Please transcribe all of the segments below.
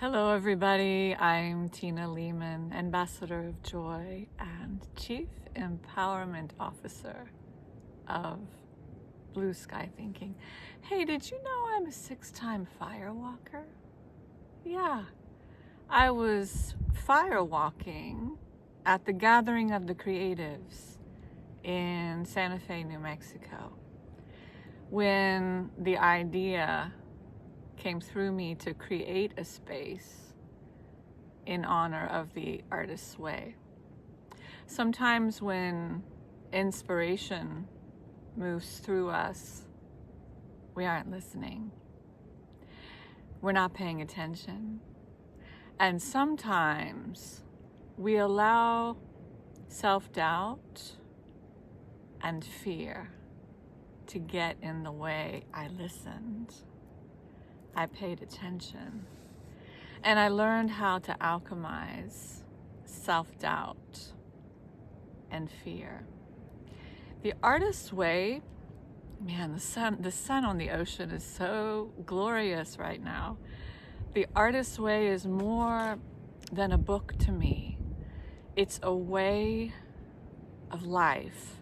Hello, everybody. I'm Tina Lehman, Ambassador of Joy and Chief Empowerment Officer of Blue Sky Thinking. Hey, did you know I'm a 6-time firewalker? Yeah, I was firewalking at the Gathering of the Creatives in Santa Fe, New Mexico, when the idea came through me to create a space in honor of the artist's way. Sometimes when inspiration moves through us, we aren't listening. We're not paying attention. And sometimes we allow self-doubt and fear to get in the way. I listened. I paid attention, and I learned how to alchemize self-doubt and fear. The artist's way, man, the sun on the ocean is so glorious right now. The artist's way is more than a book to me. It's a way of life.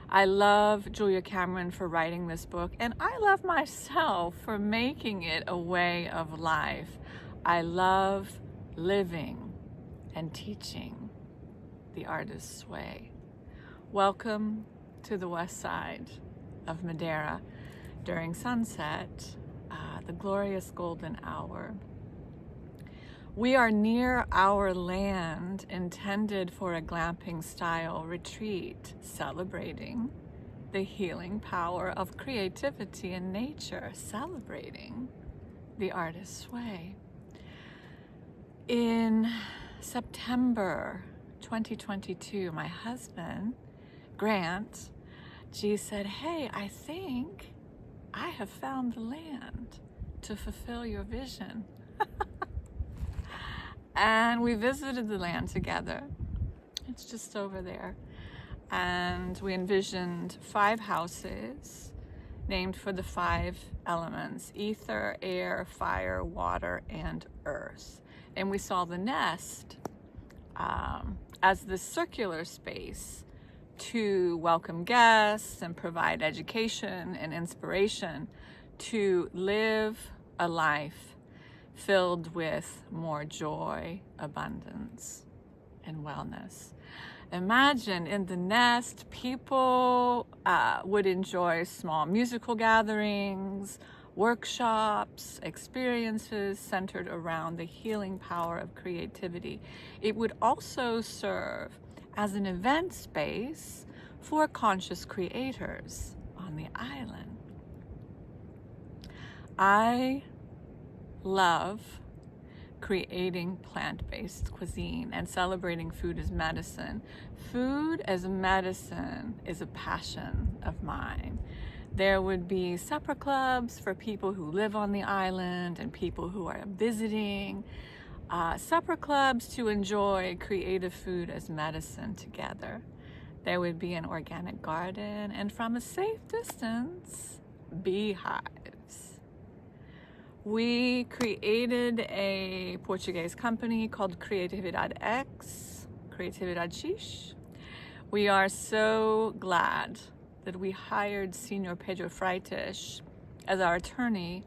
I love Julia Cameron for writing this book, and I love myself for making it a way of life. I love living and teaching the artist's way. Welcome to the west side of Madeira during sunset, the glorious golden hour. We are near our land intended for a glamping-style retreat, celebrating the healing power of creativity in nature, celebrating the artist's way. In September 2022, my husband, Grant, said, "Hey, I think I have found the land to fulfill your vision." And we visited the land together. It's just over there. And we envisioned 5 houses named for the 5 elements: ether, air, fire, water, and earth. And we saw the nest as the circular space to welcome guests and provide education and inspiration to live a life filled with more joy, abundance, and wellness. Imagine in the nest, people would enjoy small musical gatherings, workshops, experiences centered around the healing power of creativity. It would also serve as an event space for conscious creators on the island. I love creating plant-based cuisine and celebrating food as medicine. Food as medicine is a passion of mine. There would be supper clubs for people who live on the island and people who are visiting. Supper clubs to enjoy creative food as medicine together. There would be an organic garden, and from a safe distance, beehives. We created a Portuguese company called Creatividade X, Creatividade X. We are so glad that we hired Senior Pedro Freitas as our attorney.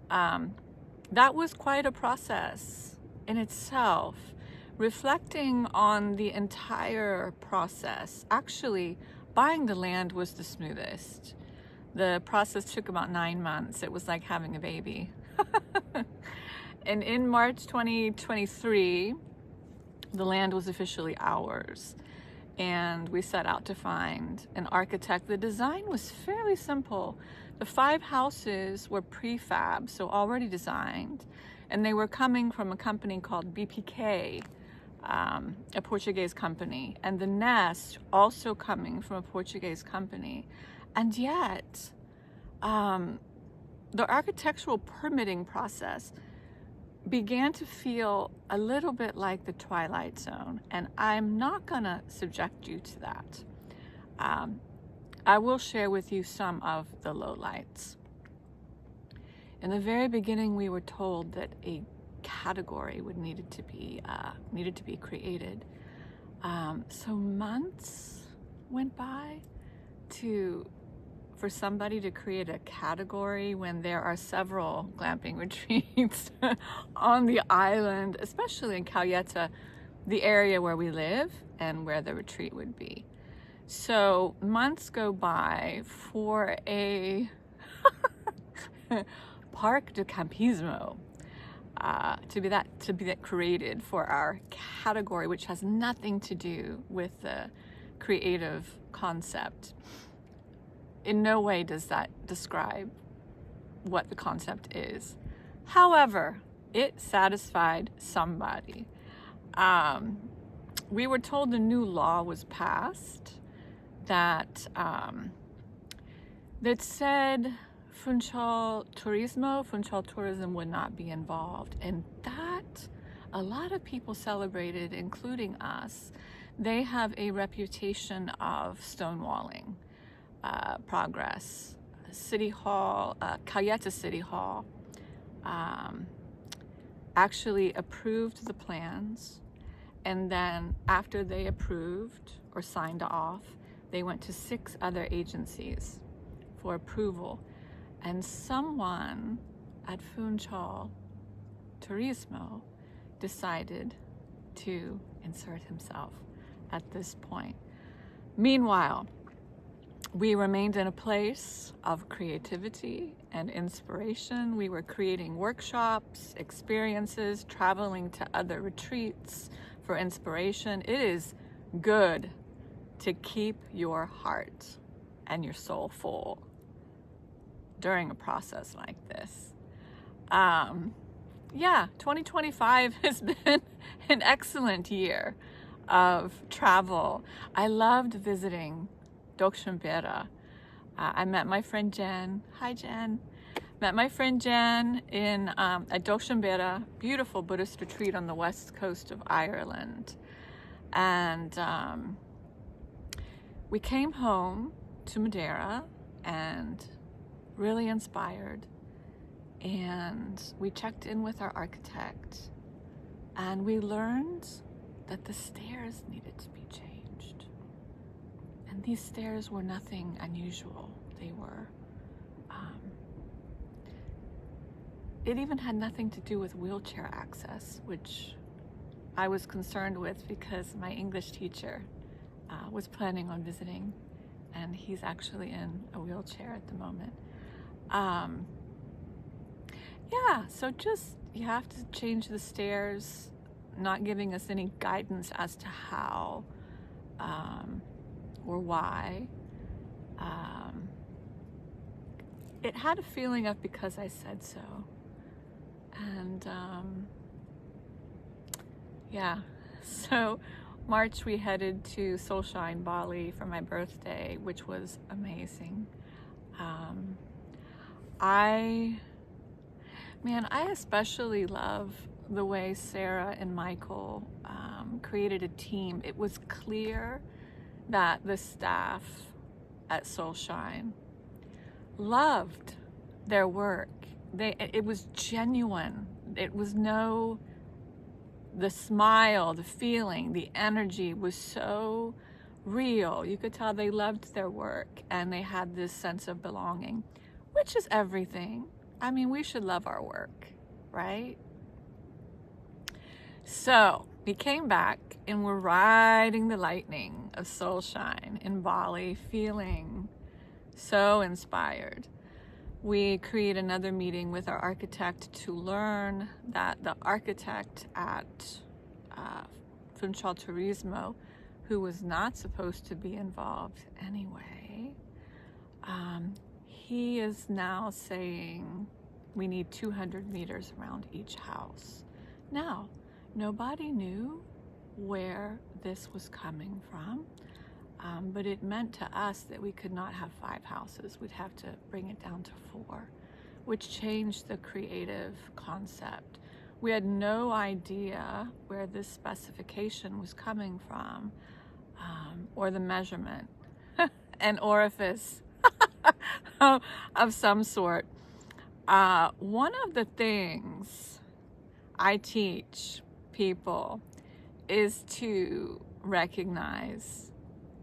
That was quite a process in itself, reflecting on the entire process. Actually, buying the land was the smoothest. The process took about 9 months. It was like having a baby. And in March 2023, the land was officially ours. And we set out to find an architect. The design was fairly simple. The 5 houses were prefab, so already designed. And they were coming from a company called BPK, a Portuguese company. And the nest also coming from a Portuguese company. And yet, the architectural permitting process began to feel a little bit like the Twilight Zone, and I'm not gonna subject you to that. I will share with you some of the lowlights. In the very beginning, we were told that a category would needed to be created. So months went by for somebody to create a category when there are several glamping retreats on the island, especially in Calheta, the area where we live and where the retreat would be. So months go by for a park de campismo to be that created for our category, which has nothing to do with the creative concept. In no way does that describe what the concept is. However, it satisfied somebody. We were told a new law was passed that said Funchal tourism would not be involved, and that a lot of people celebrated, including us. They have a reputation of stonewalling progress. City Hall, Calheta City Hall, actually approved the plans, and then after they approved or signed off, they went to 6 other agencies for approval, and someone at Funchal Turismo decided to insert himself at this point. Meanwhile, we remained in a place of creativity and inspiration. We were creating workshops, experiences, traveling to other retreats for inspiration. It is good to keep your heart and your soul full during a process like this. 2025 has been an excellent year of travel. I loved visiting Doxambeira. I met my friend Jen. Hi, Jen. Met my friend Jen at Doxambeira, beautiful Buddhist retreat on the west coast of Ireland. And we came home to Madeira and really inspired. And we checked in with our architect, and we learned that the stairs needed to be changed. And these stairs were nothing unusual. They were, it even had nothing to do with wheelchair access, which I was concerned with because my English teacher was planning on visiting, and he's actually in a wheelchair at the moment. So just, you have to change the stairs, not giving us any guidance as to how or why. It had a feeling of because I said so. And so March we headed to Soulshine, Bali for my birthday, which was amazing. I especially love the way Sarah and Michael created a team. It was clear that the staff at Soulshine loved their work. It was genuine. It was the smile, the feeling, the energy was so real. You could tell they loved their work and they had this sense of belonging, which is everything. I mean, we should love our work, right? So we came back and we're riding the lightning of Soulshine in Bali, feeling so inspired. We create another meeting with our architect to learn that the architect at Funchal Turismo, who was not supposed to be involved anyway, he is now saying we need 200 meters around each house. Now, nobody knew where this was coming from, but it meant to us that we could not have 5 houses. We'd have to bring it down to 4, which changed the creative concept. We had no idea where this specification was coming from, or the measurement, an orifice of some sort. One of the things I teach people is to recognize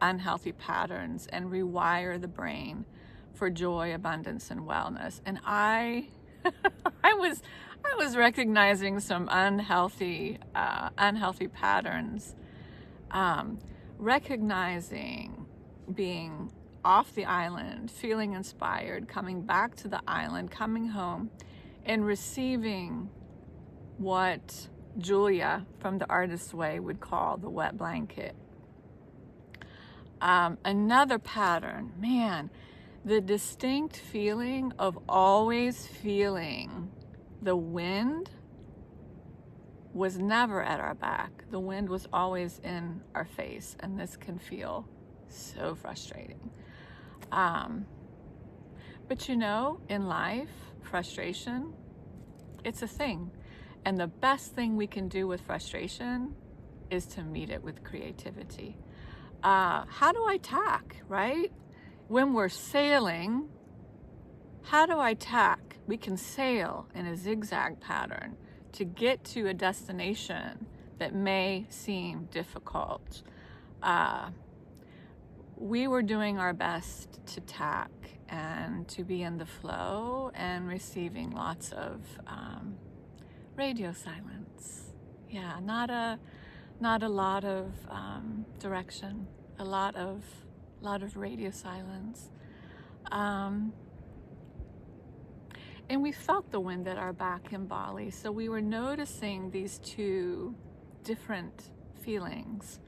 unhealthy patterns and rewire the brain for joy, abundance, and wellness. And I was recognizing some unhealthy patterns, recognizing being off the island, feeling inspired, coming back to the island, coming home, and receiving what Julia from The Artist's Way would call the wet blanket. Another pattern, man, the distinct feeling of always feeling the wind was never at our back. The wind was always in our face, and this can feel so frustrating. But you know, in life, frustration, it's a thing. And the best thing we can do with frustration is to meet it with creativity. How do I tack, right? When we're sailing, how do I tack? We can sail in a zigzag pattern to get to a destination that may seem difficult. We were doing our best to tack and to be in the flow and receiving lots of radio silence. Yeah, not a lot of direction, a lot of radio silence. And we felt the wind at our back in Bali, so we were noticing these two different feelings.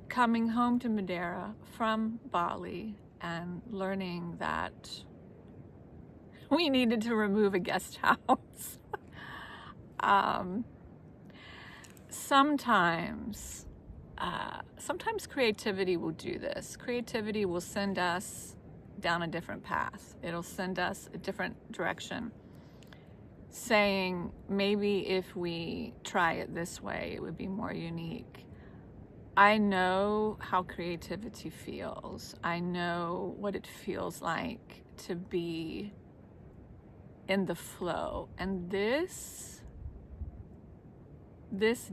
Coming home to Madeira from Bali and learning that we needed to remove a guest house. Sometimes creativity will do this. Creativity will send us down a different path. It'll send us a different direction, saying maybe if we try it this way, it would be more unique. I know how creativity feels. I know what it feels like to be in the flow. And this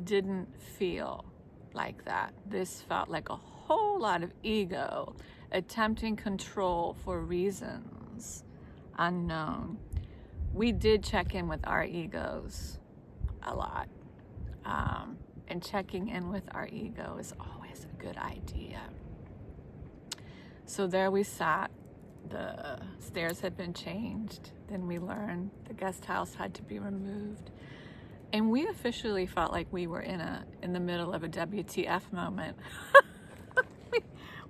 didn't feel like that. This felt like a whole lot of ego, attempting control for reasons unknown. We did check in with our egos a lot. And checking in with our ego is always a good idea. So there we sat. The stairs had been changed. Then we learned the guest house had to be removed. And we officially felt like we were in the middle of a WTF moment.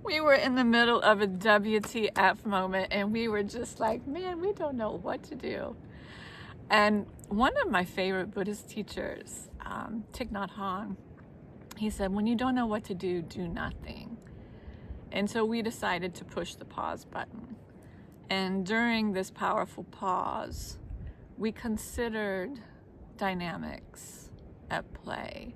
We were in the middle of a WTF moment, and we were just like, man, we don't know what to do. And one of my favorite Buddhist teachers, Thich Nhat Hanh, he said, when you don't know what to do, do nothing. And so we decided to push the pause button. And during this powerful pause, we considered dynamics at play.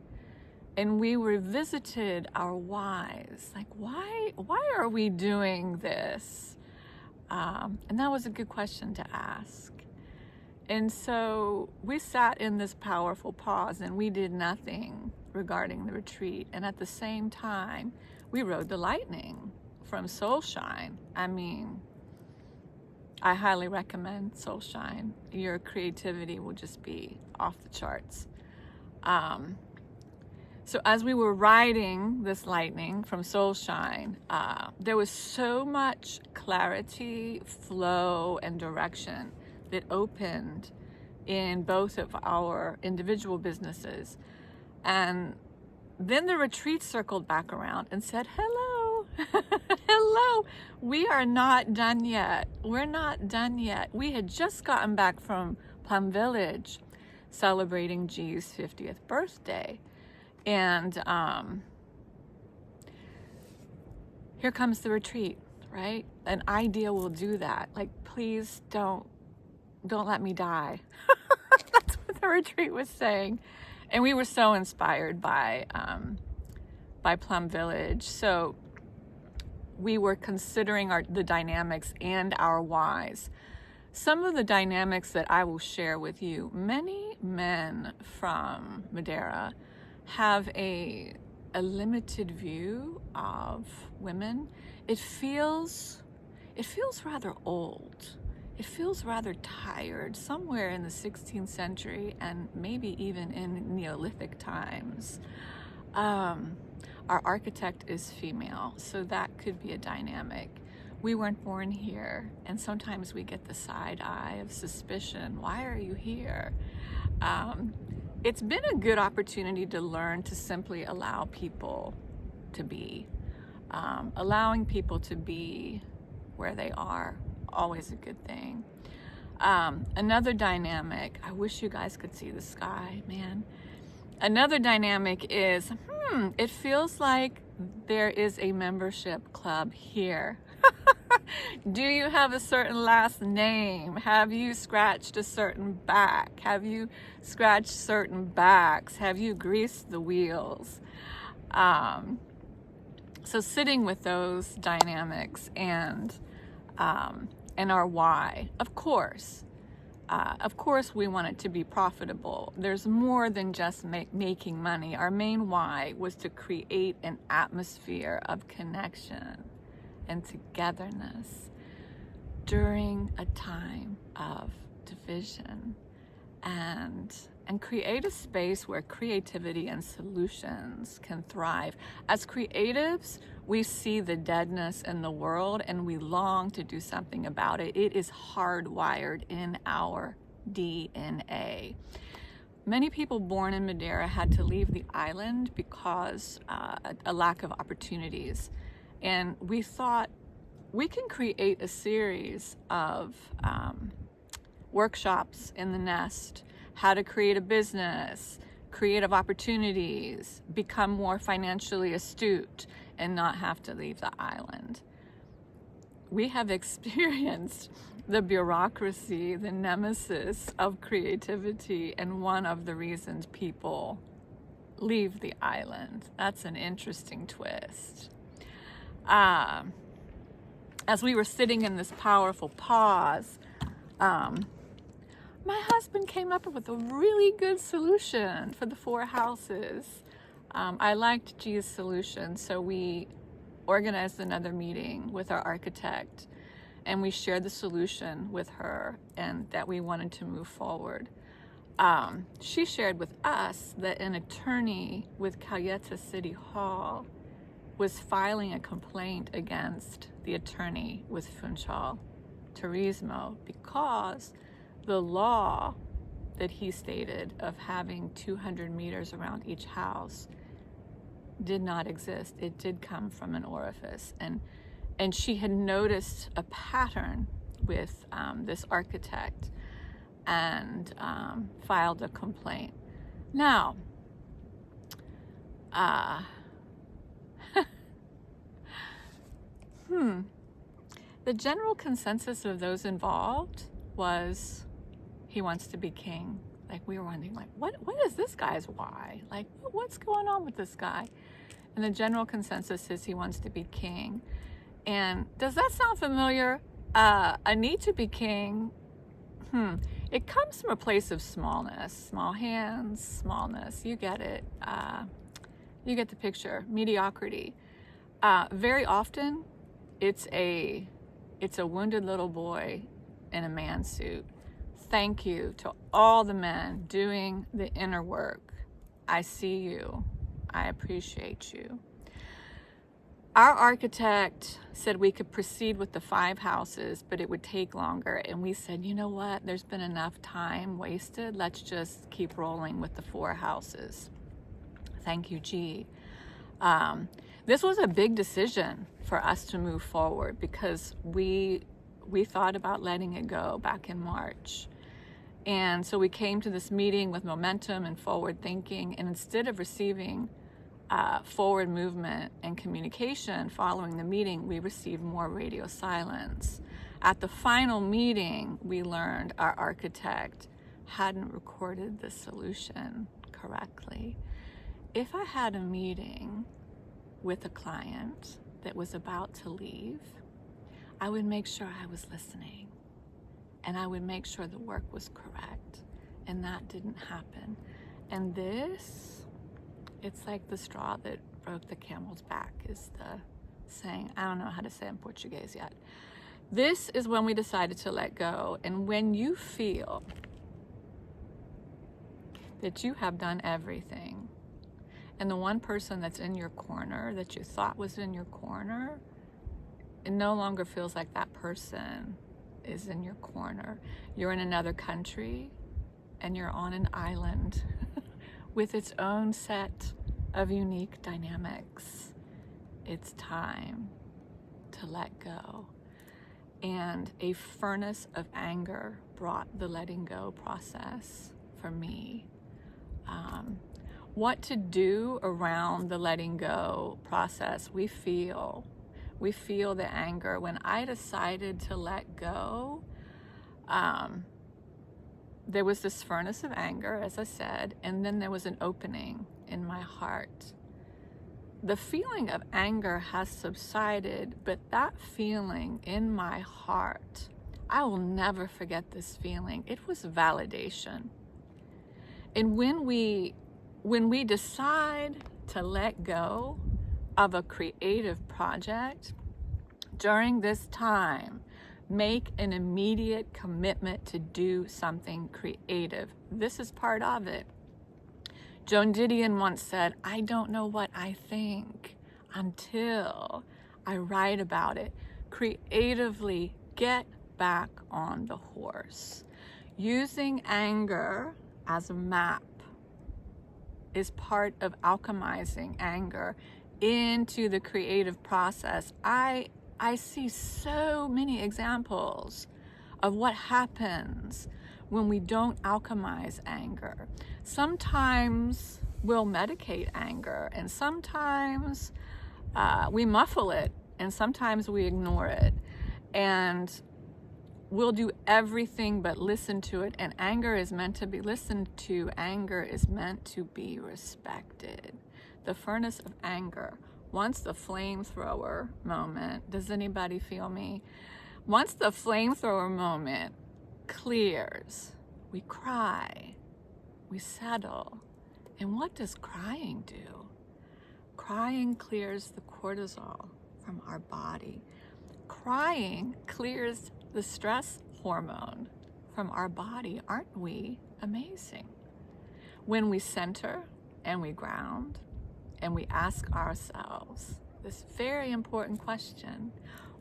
And we revisited our whys. Like, why are we doing this? And that was a good question to ask. And so we sat in this powerful pause and we did nothing regarding the retreat. And at the same time, we rode the lightning from Soulshine. I mean, I highly recommend Soulshine. Your creativity will just be off the charts. So as we were riding this lightning from Soulshine, there was so much clarity, flow, and direction that opened in both of our individual businesses. And then the retreat circled back around and said, hello, hello, we are not done yet. We're not done yet. We had just gotten back from Plum Village celebrating G's 50th birthday. And here comes the retreat, right? An idea will do that. Like, please don't let me die. That's what the retreat was saying. And we were so inspired by Plum Village. So we were considering the dynamics and our whys. some of the dynamics that I will share with you, many men from Madeira have a limited view of women. It feels rather old. It feels rather tired, somewhere in the 16th century and maybe even in Neolithic times. Our architect is female, so that could be a dynamic. We weren't born here, and sometimes we get the side eye of suspicion. Why are you here? It's been a good opportunity to learn to simply allow people to be. Allowing people to be where they are, always a good thing. Another dynamic, I wish you guys could see the sky, man. Another dynamic is, it feels like there is a membership club here. Do you have a certain last name? Have you scratched a certain back? Have you scratched certain backs? Have you greased the wheels? So sitting with those dynamics and our why. Of course, we want it to be profitable. There's more than just making money. Our main why was to create an atmosphere of connection and togetherness during a time of division, and create a space where creativity and solutions can thrive. As creatives, we see the deadness in the world and we long to do something about it. It is hardwired in our DNA. Many people born in Madeira had to leave the island because a lack of opportunities. And we thought we can create a series of workshops in the nest, how to create a business, creative opportunities, become more financially astute, and not have to leave the island. We have experienced the bureaucracy, the nemesis of creativity, and one of the reasons people leave the island. That's an interesting twist. As we were sitting in this powerful pause, my husband came up with a really good solution for the 4 houses. I liked G's solution, so we organized another meeting with our architect, and we shared the solution with her and that we wanted to move forward. She shared with us that an attorney with Calheta City Hall was filing a complaint against the attorney with Funchal Turismo because the law that he stated of having 200 meters around each house did not exist. It did come from an orifice. And she had noticed a pattern with this architect and filed a complaint. Now, the general consensus of those involved was he wants to be king. Like, we were wondering, like, what is this guy's why? Like, what's going on with this guy? And the general consensus is he wants to be king. And does that sound familiar? A need to be king, it comes from a place of smallness, small hands, smallness. You get it. You get the picture. Mediocrity. Very often, it's a wounded little boy in a man suit. Thank you to all the men doing the inner work. I see you. I appreciate you. Our architect said we could proceed with the 5 houses, but it would take longer. And we said, you know what? There's been enough time wasted. Let's just keep rolling with the 4 houses. Thank you, G. This was a big decision for us to move forward because we thought about letting it go back in March. And so we came to this meeting with momentum and forward thinking, and instead of receiving forward movement and communication following the meeting, we received more radio silence. At the final meeting, we learned our architect hadn't recorded the solution correctly. If I had a meeting with a client that was about to leave, I would make sure I was listening. and I would make sure the work was correct. And that didn't happen. And this, it's like the straw that broke the camel's back is the saying. I don't know how to say it in Portuguese yet. This is when we decided to let go. And when you feel that you have done everything, and the one person that's in your corner that you thought was in your corner, it no longer feels like that person is in your corner. You're in another country and you're on an island with its own set of unique dynamics. It's time to let go. And a furnace of anger brought the letting go process for me. What to do around the letting go process? We feel the anger. When I decided to let go, there was this furnace of anger, as I said, and then there was an opening in my heart. The feeling of anger has subsided, but that feeling in my heart, I will never forget this feeling. It was validation. And when we decide to let go of a creative project, during this time, make an immediate commitment to do something creative. This is part of it. Joan Didion once said, I don't know what I think until I write about it. Creatively get back on the horse. Using anger as a map is part of alchemizing anger into the creative process. I see so many examples of what happens when we don't alchemize anger. Sometimes we'll medicate anger, and sometimes we muffle it, and sometimes we ignore it. And we'll do everything but listen to it, and anger is meant to be listened to. Anger is meant to be respected. The furnace of anger, once the flamethrower moment, does anybody feel me? Once the flamethrower moment clears, we cry, we settle. And what does crying do? Crying clears the cortisol from our body. Crying clears the stress hormone from our body. Aren't we amazing? When we center and we ground and we ask ourselves this very important question,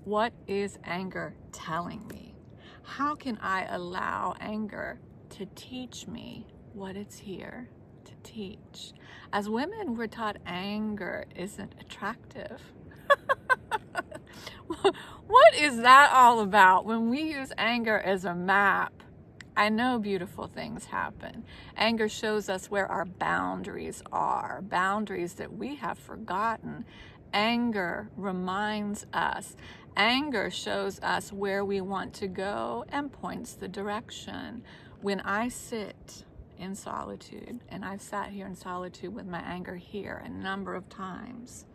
what is anger telling me? How can I allow anger to teach me what it's here to teach? As women, we're taught anger isn't attractive. What is that all about? When we use anger as a map, I know beautiful things happen. Anger shows us where our boundaries are, boundaries that we have forgotten. Anger reminds us. Anger shows us where we want to go and points the direction. When I sit in solitude, and I've sat here in solitude with my anger here a number of times,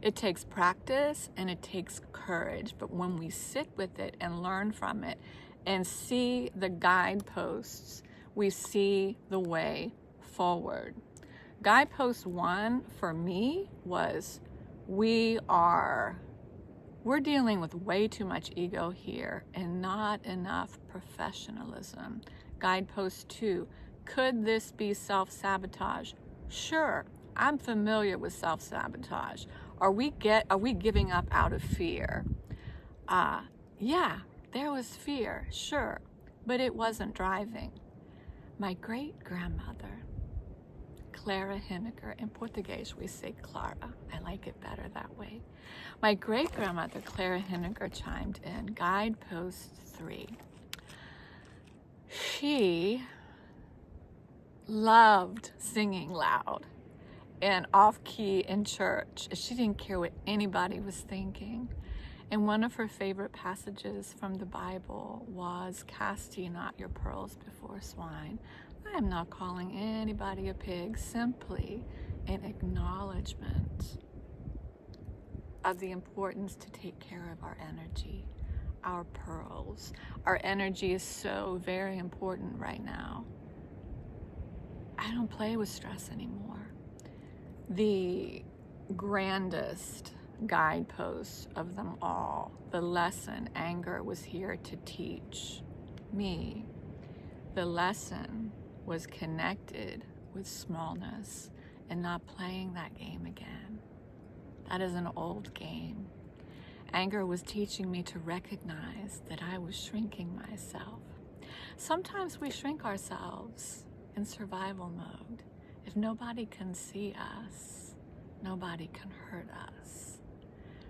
it takes practice and it takes courage. But when we sit with it and learn from it and see the guideposts, we see the way forward. Guidepost 1 for me was we're dealing with way too much ego here and not enough professionalism. Guidepost 2, could this be self-sabotage? Sure, I'm familiar with self-sabotage. Are we giving up out of fear? Yeah, there was fear, sure, but it wasn't driving. My great-grandmother, Clara Henniger, in Portuguese we say Clara. I like it better that way. My great-grandmother, Clara Henniger, chimed in. Guidepost 3. She loved singing loud and off-key in church. She didn't care what anybody was thinking. And one of her favorite passages from the Bible was, cast ye not your pearls before swine. I am not calling anybody a pig, simply an acknowledgement of the importance to take care of our energy. our pearls. Our energy is so very important right now. I don't play with stress anymore. The grandest guidepost of them all, the lesson anger was here to teach me. The lesson was connected with smallness and not playing that game again. That is an old game. Anger was teaching me to recognize that I was shrinking myself. Sometimes we shrink ourselves in survival mode. If nobody can see us, nobody can hurt us.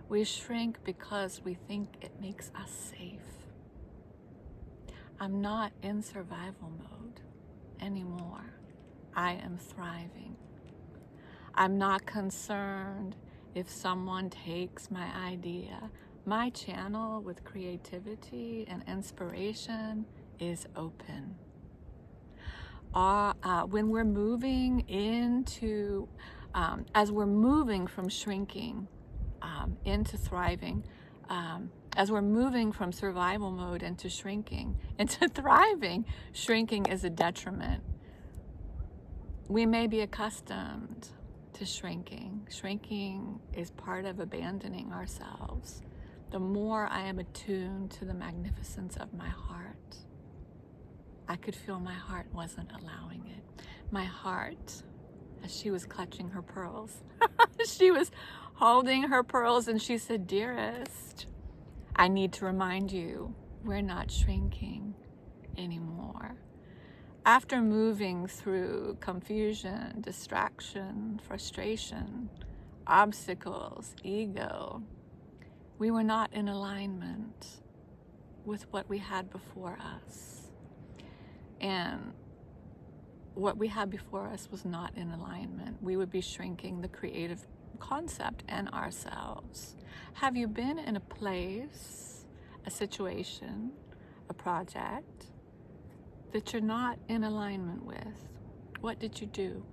We shrink because we think it makes us safe. I'm not in survival mode anymore. I am thriving. I'm not concerned if someone takes my idea. My channel with creativity and inspiration is open. When we're moving into, as we're moving from shrinking into thriving, as we're moving from survival mode into shrinking, into thriving, shrinking is a detriment. We may be accustomed to shrinking. Shrinking is part of abandoning ourselves. The more I am attuned to the magnificence of my heart, I could feel my heart wasn't allowing it. My heart, as she was clutching her pearls, she was holding her pearls and she said, "Dearest, I need to remind you, we're not shrinking anymore." After moving through confusion, distraction, frustration, obstacles, ego, we were not in alignment with what we had before us. And what we had before us was not in alignment. We would be shrinking the creative concept and ourselves. Have you been in a place, a situation, a project that you're not in alignment with? What did you do?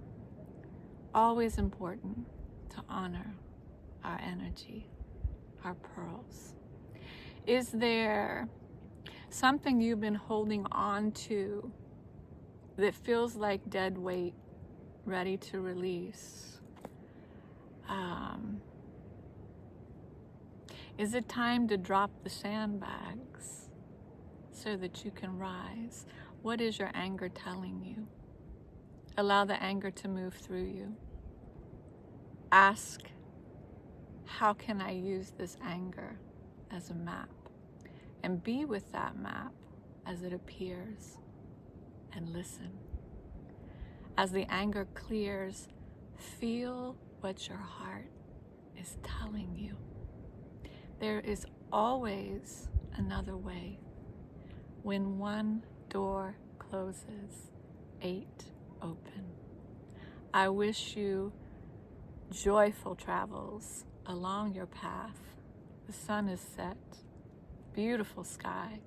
Always important to honor our energy, our pearls. Is there something you've been holding on to that feels like dead weight, ready to release? Is it time to drop the sandbags so that you can rise? What is your anger telling you? Allow the anger to move through you. Ask, how can I use this anger as a map? And be with that map as it appears and listen. As the anger clears, feel what your heart is telling you. There is always another way. When one door closes, 8 open. I wish you joyful travels along your path. The sun is set. Beautiful sky.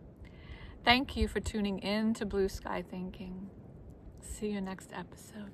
Thank you for tuning in to Blue Sky Thinking. See you next episode.